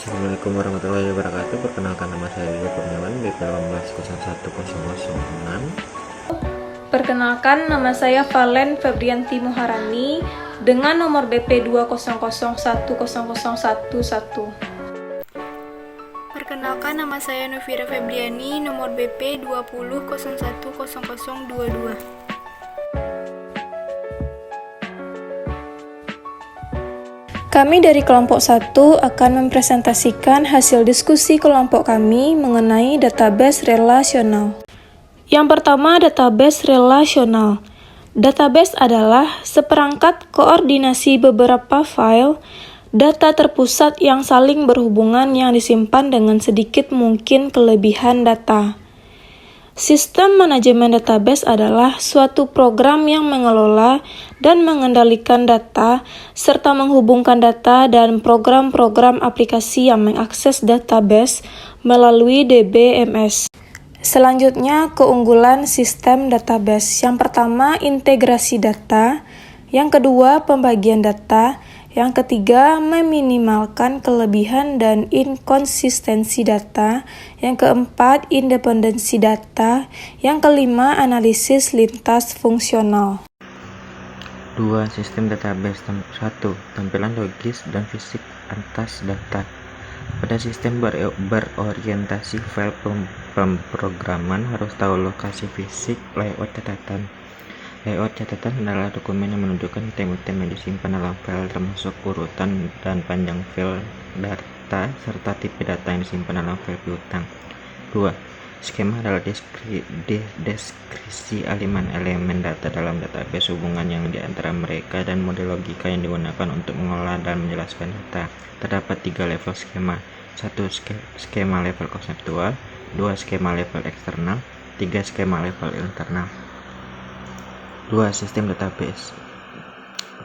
Assalamualaikum warahmatullahi wabarakatuh. Perkenalkan, nama saya Rio Kurniawan, BP 1801006. Perkenalkan, nama saya Valen Febrianti Muharani dengan nomor BP 20010010011. Perkenalkan, nama saya Novira Febriani, nomor BP 2001000022. Kami dari kelompok 1 akan mempresentasikan hasil diskusi kelompok kami mengenai database relasional. Yang pertama, database relasional. Database adalah seperangkat koordinasi beberapa file data terpusat yang saling berhubungan yang disimpan dengan sedikit mungkin kelebihan data. Sistem manajemen database adalah suatu program yang mengelola dan mengendalikan data, serta menghubungkan data dan program-program aplikasi yang mengakses database melalui DBMS. Selanjutnya, keunggulan sistem database. Yang pertama, integrasi data. Yang kedua, pembagian data. Yang ketiga, meminimalkan kelebihan dan inkonsistensi data. Yang keempat, independensi data. Yang kelima, analisis lintas fungsional. 2. Sistem database. 1. Tampilan logis dan fisik atas data. Pada sistem berorientasi file pemrograman harus tahu lokasi fisik layout catatan. Layout catatan adalah dokumen yang menunjukkan item-item yang disimpan dalam file, termasuk urutan dan panjang file data serta tipe data yang disimpan dalam file piutang. 2. Skema adalah deskripsi elemen data dalam database, hubungan yang di antara mereka, dan model logika yang digunakan untuk mengolah dan menjelaskan data. Terdapat 3 level skema. 1. Skema level konseptual. 2. Skema level eksternal. 3. Skema level internal. 2. Sistem database.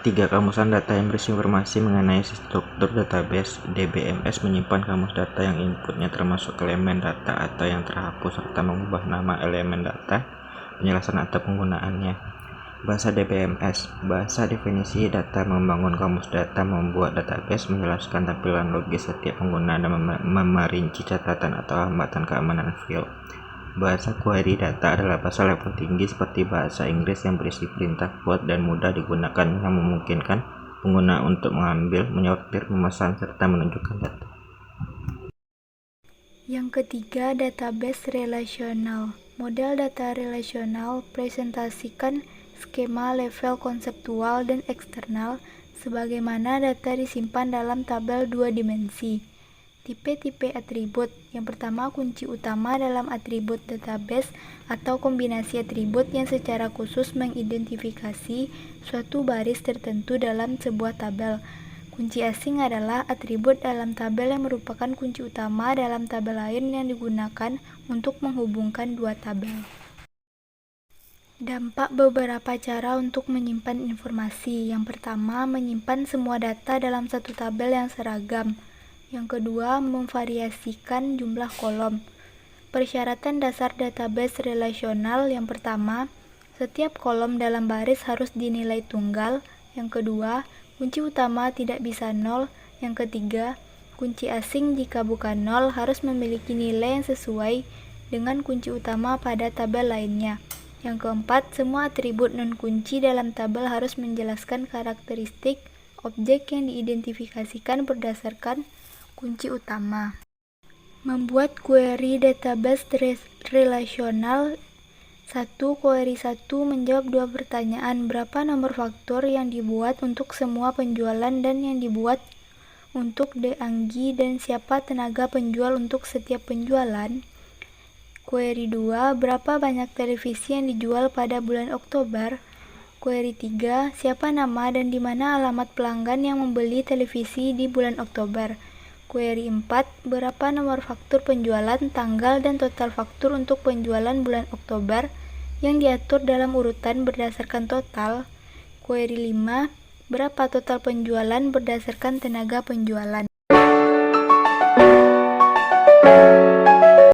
3. Kamusan data yang berisi informasi mengenai struktur database. DBMS menyimpan kamus data yang inputnya termasuk elemen data atau yang terhapus, serta mengubah nama elemen data, penjelasan atau penggunaannya. Bahasa DBMS. Bahasa definisi data, membangun kamus data, membuat database, menjelaskan tampilan logis setiap pengguna, dan memerinci catatan atau hambatan keamanan file. Bahasa query data adalah bahasa level tinggi seperti bahasa Inggris yang berisi perintah kuat dan mudah digunakan, yang memungkinkan pengguna untuk mengambil, menyortir, memesan, serta menunjukkan data. Yang ketiga, database relasional. Model data relasional presentasikan skema level konseptual dan eksternal sebagaimana data disimpan dalam tabel 2 dimensi. Tipe-tipe atribut. Yang pertama, kunci utama dalam atribut database atau kombinasi atribut yang secara khusus mengidentifikasi suatu baris tertentu dalam sebuah tabel. Kunci asing adalah atribut dalam tabel yang merupakan kunci utama dalam tabel lain yang digunakan untuk menghubungkan dua tabel. Dampak beberapa cara untuk menyimpan informasi. Yang pertama, menyimpan semua data dalam satu tabel yang seragam. Yang kedua, memvariasikan jumlah kolom. Persyaratan dasar database relasional. Yang pertama, setiap kolom dalam baris harus dinilai tunggal. Yang kedua, kunci utama tidak bisa nol. Yang ketiga, kunci asing jika bukan nol harus memiliki nilai yang sesuai dengan kunci utama pada tabel lainnya. Yang keempat, semua atribut non-kunci dalam tabel harus menjelaskan karakteristik objek yang diidentifikasikan berdasarkan kunci utama. Membuat query database relasional. 1. Query 1 menjawab 2 pertanyaan. Berapa nomor faktur yang dibuat untuk semua penjualan dan yang dibuat untuk Deanggi, dan siapa tenaga penjual untuk setiap penjualan? Query 2, berapa banyak televisi yang dijual pada bulan Oktober? Query 3, siapa nama dan di mana alamat pelanggan yang membeli televisi di bulan Oktober? Query 4, berapa nomor faktur penjualan, tanggal, dan total faktur untuk penjualan bulan Oktober yang diatur dalam urutan berdasarkan total? Query 5, berapa total penjualan berdasarkan tenaga penjualan?